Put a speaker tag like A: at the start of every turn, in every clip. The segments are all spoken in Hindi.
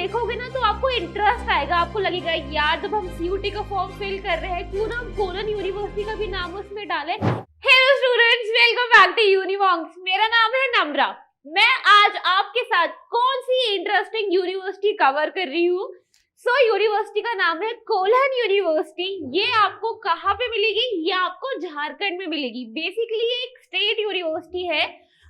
A: देखोगे ना तो आपको इंटरेस्ट आएगा, आपको लगेगा यार जब हम सीयूटी का फॉर्म फिल कर रहे हैं क्यों ना हम कोलन यूनिवर्सिटी का भी नाम उसमें डालें। Hello students, welcome back to यूनिवॉन्क्स। मेरा नाम है नम्रा। मैं आज आपके साथ कौन सी इंटरेस्टिंग यूनिवर्सिटी कवर कर रही हूँ। यूनिवर्सिटी का नाम है कोलन यूनिवर्सिटी। ये आपको कहाँ पे मिलेगी? ये आपको झारखंड में मिलेगी। बेसिकली ये एक स्टेट यूनिवर्सिटी है।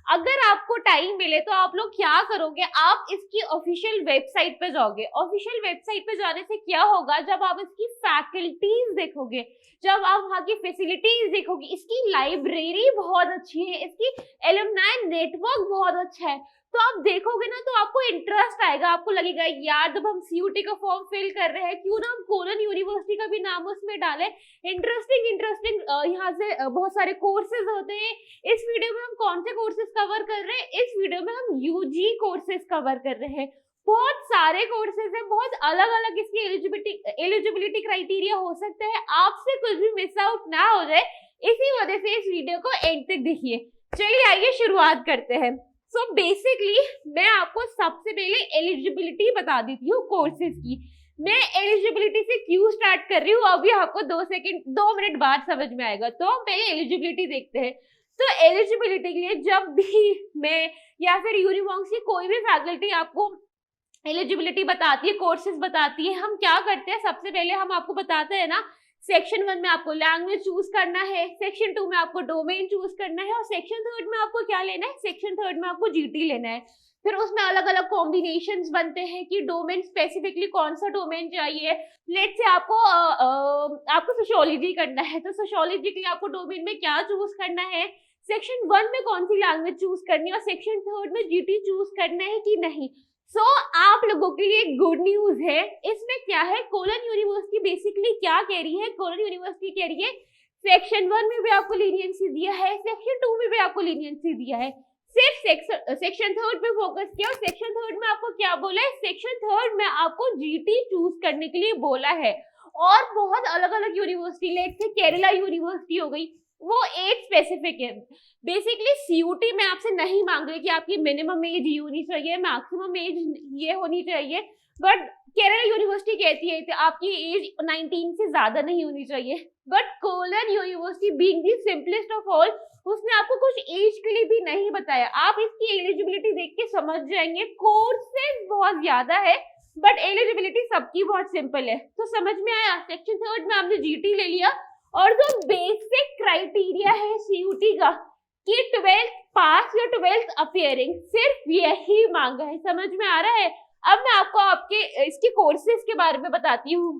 A: अगर आपको टाइम मिले तो आप लोग क्या करोगे, आप इसकी ऑफिशियल वेबसाइट पे जाओगे। ऑफिशियल वेबसाइट पे जाने से क्या होगा, जब आप इसकी फैकल्टीज देखोगे, जब आप वहाँ की फैसिलिटीज देखोगे, इसकी लाइब्रेरी बहुत अच्छी है, इसकी एलुमनाई नेटवर्क बहुत अच्छा है, तो आप देखोगे ना तो आपको इंटरेस्ट आएगा, आपको लगेगा यार जब हम सीयूटी का फॉर्म फिल कर रहे हैं क्यों ना हम कोलन यूनिवर्सिटी का भी नाम उसमें डालें। इंटरेस्टिंग यहाँ से बहुत सारे कोर्सेज होते हैं। इस वीडियो में हम कौन से कोर्सेज कवर कर रहे हैं? इस वीडियो में हम यूजी कोर्सेज कवर कर रहे हैं। बहुत सारे कोर्सेज हैं, बहुत अलग अलग इसकी एलिजिबिलिटी क्राइटेरिया हो सकते हैं। आपसे कुछ भी मिस आउट ना हो जाए, इसी वजह से इस वीडियो को एंड तक देखिए। चलिए आइए शुरुआत करते हैं। बेसिकली मैं आपको सबसे पहले एलिजिबिलिटी बता देती हूँ कोर्सेज की। मैं एलिजिबिलिटी से क्यों स्टार्ट कर रही हूँ अभी आपको 2 मिनट बाद समझ में आएगा। तो हम पहले एलिजिबिलिटी देखते हैं। तो एलिजिबिलिटी के लिए जब भी मैं या फिर यूनिवॉन्क्स की कोई भी फैकल्टी आपको एलिजिबिलिटी बताती है, कोर्सेज बताती है, हम क्या करते हैं, सबसे पहले हम आपको बताते हैं ना, सेक्शन 1 में आपको लैंग्वेज चूज करना है, सेक्शन 2 में आपको डोमेन चूज करना है, और सेक्शन 3 में आपको क्या लेना है, सेक्शन 3 में आपको जीटी लेना है। फिर उसमें अलग अलग कॉम्बिनेशंस बनते हैं कि डोमेन स्पेसिफिकली कौन सा डोमेन चाहिए। लेट्स से आपको सोशियोलॉजी करना है, तो सोशियोलॉजी के लिए आपको डोमेन में क्या चूज करना है, सेक्शन 1 में कौन सी लैंग्वेज चूज करनी है, और सेक्शन 3 में जीटी चूज करना है कि नहीं। आप लोगों के लिए गुड न्यूज है। इसमें क्या है, कोलन यूनिवर्सिटी बेसिकली क्या कह रही है, कोलन यूनिवर्सिटी कह रही है सेक्शन 1 में भी आपको लीनियंसी दिया है, सेक्शन 2 में भी आपको लीनियंसी दिया है, सिर्फ सेक्शन 3 पे फोकस किया। और सेक्शन 3 में आपको क्या बोला है, सेक्शन 3 में आपको जीटी चूज करने के लिए बोला है। और बहुत अलग अलग university, let's say Kerala university हो गई, वो एज स्पेसिफिक है। बेसिकली सीयूटी में आपसे नहीं मांग रहे कि आपकी मिनिमम एज ये होनी चाहिए, मैक्सिमम एज ये होनी चाहिए, बट केरला यूनिवर्सिटी कहती है कि आपकी एज 19 से ज्यादा नहीं होनी चाहिए। But colon university being the simplest of all, उसने आपको कुछ एज के लिए भी नहीं बताया। आप इसकी एलिजिबिलिटी देख के समझ जाएंगे, कोर्सेज बहुत ज्यादा है बट एलिजिबिलिटी सबकी बहुत सिंपल है। तो समझ में आया, सेक्शन 3 में आपने जीटी ले लिया, और जो बेसिक क्राइटेरिया है सीयूटी का कि 12th पास या 12th अपीयरिंग, सिर्फ यही मांगा है। समझ में आ रहा है? अब मैं आपको आपके इसके कोर्सेज के बारे में बताती हूँ।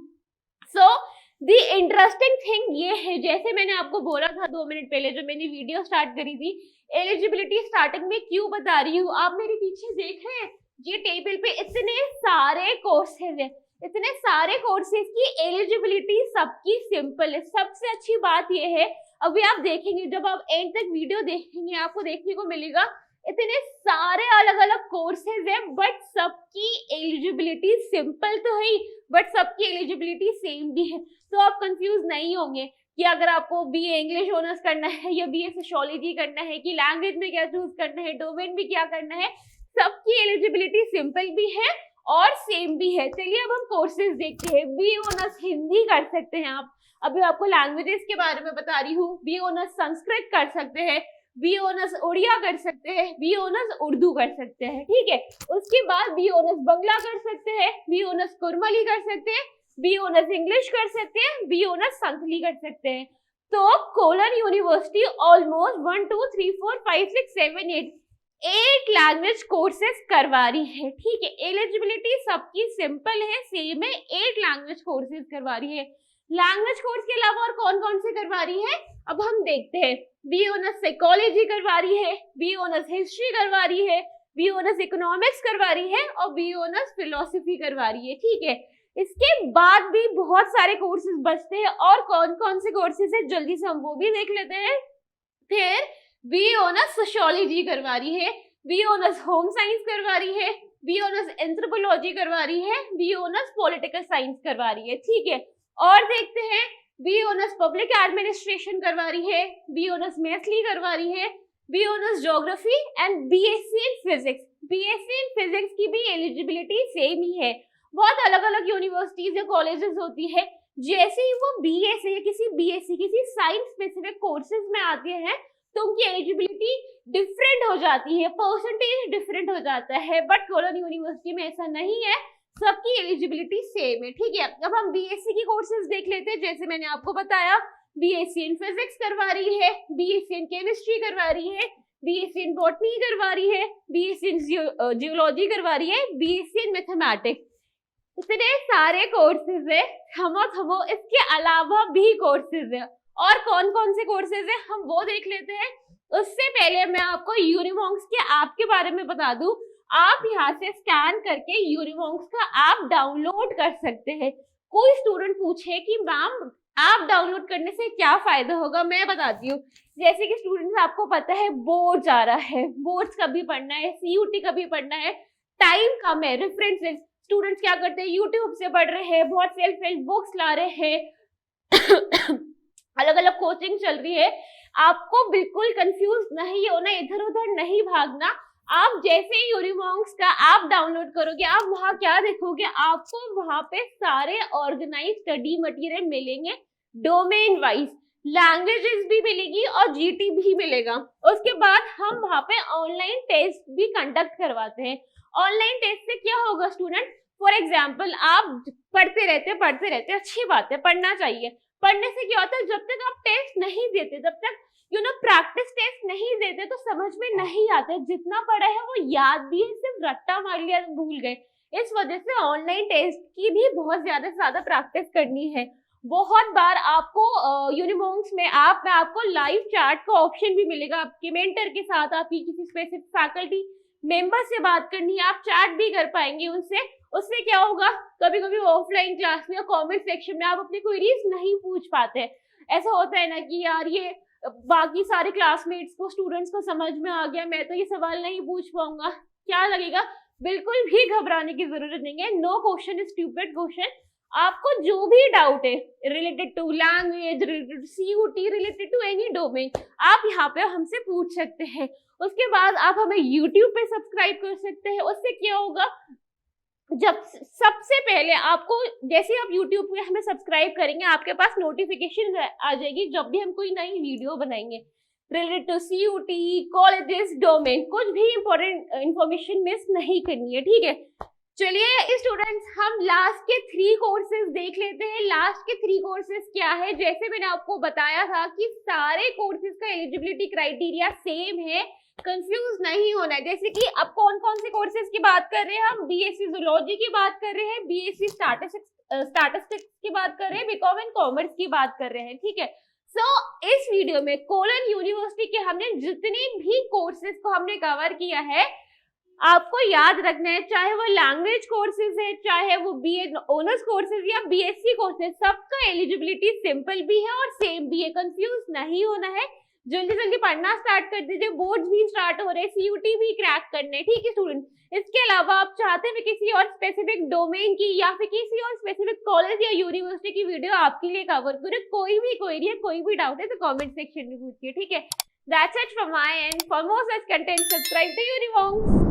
A: द इंटरेस्टिंग थिंग ये है, जैसे मैंने आपको बोला था 2 मिनट पहले जो मैंने वीडियो स्टार्ट करी थी, एलिजिबिलिटी स्टार्टिंग में क्यों बता रही हूँ, आप मेरे पीछे देख रहे हैं, ये टेबल पे इतने सारे कोर्सेज है, इतने सारे कोर्सेज की एलिजिबिलिटी सबकी सिंपल है। सबसे अच्छी बात यह है, अभी आप देखेंगे जब आप एंड तक वीडियो देखेंगे आपको देखने को मिलेगा इतने सारे अलग अलग कोर्सेज है, बट सबकी एलिजिबिलिटी सिंपल तो है बट सबकी एलिजिबिलिटी सेम भी है। तो आप कंफ्यूज नहीं होंगे कि अगर आपको बीए इंग्लिश ऑनर्स करना है या बीए सोशियोलॉजी करना है, कि लैंग्वेज में क्या चूज करना है, डोमेन में क्या करना है, सबकी एलिजिबिलिटी सिंपल भी है और सेम भी है। चलिए अब हम कोर्सेज देखते हैं। बी ऑनर्स हिंदी कर सकते हैं आप, अभी आपको लैंग्वेजेस के बारे में बता रही हूँ। बी ऑनर्स संस्कृत कर सकते हैं, बी ऑनर्स उड़िया कर सकते हैं, बी ऑनर्स उर्दू कर सकते हैं, ठीक है। उसके बाद बी ऑनर्स बंगला कर सकते हैं, बी ऑनर्स कुरमली कर सकते हैं, बी ऑनर्स इंग्लिश कर सकते हैं, बी ऑनर्स संथली कर सकते हैं। तो colon university almost 1 2 3 4 5 6 7 8 language courses करवा रही है, ठीक है। एलिजिबिलिटी सबकी सिंपल है, सेम है, 8 लैंग्वेज कोर्सेज करवा रही है। लैंग्वेज कोर्स के अलावा और कौन कौन से करवा रही है अब हम देखते हैं। बी ऑनर्स साइकोलॉजी करवा रही है, बी ऑनर्स हिस्ट्री करवा रही है, बी ऑनर्स इकोनॉमिक्स करवा रही है, और बी ऑनर्स फिलोसफी करवा रही है, ठीक है। इसके बाद भी बहुत सारे कोर्सेज बचते हैं, और कौन कौन से कोर्सेज है जल्दी से हम वो भी देख लेते हैं। फिर बी ऑनर्स सोशियोलॉजी करवा रही है, बी ऑनर्स होम साइंस करवा रही है, बी ऑनर्स एंथ्रोपोलॉजी करवा रही है, बी ऑनर्स पॉलिटिकल साइंस करवा रही है, ठीक है। और देखते हैं, बी ऑनर्स पब्लिक एडमिनिस्ट्रेशन करवा रही है, बी ऑनर्स मैथली करवा रही है, B honours geography and BSc in physics. BSc in physics की भी एलिजिबिलिटी सेम ही है। बहुत अलग अलग यूनिवर्सिटीज या कॉलेजेस होती है। जैसे ही वो बीएससी या किसी बीएससी किसी साइंस स्पेसिफिक कोर्सेज में आते हैं तो उनकी एलिजिबिलिटी डिफरेंट हो जाती है, परसेंटेज डिफरेंट हो जाता है। बट कोलन यूनिवर्सिटी में ऐसा नहीं है, सबकी एलिजिबिलिटी सेम है। ठीक है, अब हम बीएससी की कोर्सेज देख लेते हैं। जैसे मैंने आपको बताया, बीएससी इन फिजिक्स करवा रही है, बीएससी इन केमिस्ट्री करवा रही है, बीएससी इन बॉटनी करवा रही है, बीएससी इन जियोलॉजी करवा रही है, बीएससी इन मैथमेटिक्स। इतने सारे कोर्सेज है, थमो इसके अलावा भी कोर्सेज है। और कौन कौन से कोर्सेज है हम वो देख लेते हैं। उससे पहले मैं आपको यूनिवॉन्क्स के ऐप के बारे में बता दूं। आप यहाँ से स्कैन करके यूनिवॉन्क्स का ऐप डाउनलोड कर सकते हैं। कोई स्टूडेंट पूछे कि मैम ऐप डाउनलोड करने से क्या फायदा होगा, मैं बताती हूँ। जैसे कि स्टूडेंट्स, आपको पता है बोर्ड आ रहा है, बोर्ड्स कभी पढ़ना है, सीयूटी कभी पढ़ना है, टाइम कम है, रेफरेंसेस। स्टूडेंट्स क्या करते हैं, यूट्यूब से पढ़ रहे हैं, बहुत सेल्फ हेल्प बुक्स ला रहे हैं, अलग अलग कोचिंग चल रही है। आपको बिल्कुल कंफ्यूज नहीं होना, इधर उधर नहीं भागना। आप जैसे ही यूनिवॉन्क्स का ऐप डाउनलोड करोगे, आप वहां क्या देखोगे, आपको वहां पे सारे ऑर्गेनाइज स्टडी मटेरियल मिलेंगे, डोमेन वाइज लैंग्वेजेस भी मिलेगी और जीटी भी मिलेगा। उसके बाद हम वहां पे ऑनलाइन टेस्ट भी कंडक्ट करवाते हैं। ऑनलाइन टेस्ट से क्या होगा स्टूडेंट, फॉर एग्जाम्पल आप पढ़ते रहते, अच्छी बात है, पढ़ना चाहिए। पढ़ने से क्या होता है, जब तक आप टेस्ट नहीं देते, जब तक प्रैक्टिस टेस्ट नहीं देते तो समझ में नहीं आते। जितना पढ़ा है वो याद भी है, सिर्फ रट्टा मार लिया, भूल गए। इस वजह से ऑनलाइन टेस्ट की भी बहुत ज्यादा प्रैक्टिस करनी है। बहुत बार आपको यूनिवॉन्क्स में ऐप में आपको लाइव चैट का ऑप्शन भी मिलेगा। आपके मेंटर के साथ, आपकी किसी स्पेसिफिक फैकल्टी मेंबर से बात करनी है, आप चैट भी कर पाएंगे उनसे। उससे क्या होगा, कभी कभी ऑफलाइन क्लास में या कमेंट सेक्शन में आप अपनी क्वेरीज नहीं पूछ पाते। ऐसा होता है ना कि यार ये बाकी सारे क्लासमेट्स को, स्टूडेंट्स को समझ में आ गया, मैं तो ये सवाल नहीं पूछ पाऊंगा, क्या लगेगा। बिल्कुल भी घबराने की जरूरत नहीं है। No question is stupid question. आपको जो भी डाउट है related to language, related to CUET, related to any domain, आप यहाँ पे हमसे पूछ सकते हैं। उसके बाद आप हमें यूट्यूब पे सब्सक्राइब कर सकते हैं। उससे क्या होगा, जब सबसे पहले आपको, जैसे आप यूट्यूब पे हमें सब्सक्राइब करेंगे, आपके पास नोटिफिकेशन आ जाएगी जब भी हम कोई नई वीडियो बनाएंगे related to CUET, colleges, domain. कुछ भी इंपॉर्टेंट इंफॉर्मेशन मिस नहीं करनी है, ठीक है। चलिए स्टूडेंट्स, हम लास्ट के 3 कोर्सेज देख लेते हैं। लास्ट के 3 कोर्सेज क्या है, जैसे मैंने आपको बताया था कि सारे कोर्सेज का एलिजिबिलिटी क्राइटेरिया सेम है, कंफ्यूज नहीं होना है। जैसे कि अब कौन कौन से कोर्सेज की बात कर रहे हैं हम, बीएससी जूलॉजी की बात कर रहे हैं, बीएससी स्टैटिस्टिक्स की बात कर रहे हैं, बीकॉम एंड कॉमर्स की बात कर रहे हैं, ठीक है। इस वीडियो में कोलन यूनिवर्सिटी के हमने जितने भी कोर्सेज को हमने कवर किया है, आपको याद रखना है, चाहे वो लैंग्वेज कोर्सेज है, चाहे वो बीए ऑनर्स कोर्सेज या बीएससी कोर्सेज, सबका एलिजिबिलिटी सिंपल भी है और सेम भी है। कंफ्यूज नहीं होना है, जल्दी जल्दी पढ़ना स्टार्ट कर दीजिए। बोर्ड्स भी स्टार्ट हो रहे हैं, सीयूटी भी क्रैक करने, ठीक है स्टूडेंट। इसके अलावा आप चाहते हैं किसी और स्पेसिफिक डोमेन की या फिर किसी और स्पेसिफिक कॉलेज या यूनिवर्सिटी की वीडियो आपके लिए कवर करें, कोई भी क्वेरी है, कोई भी डाउट है तो कमेंट सेक्शन में पूछिए, ठीक है। That's it from my end. For more such content, subscribe to Univonks.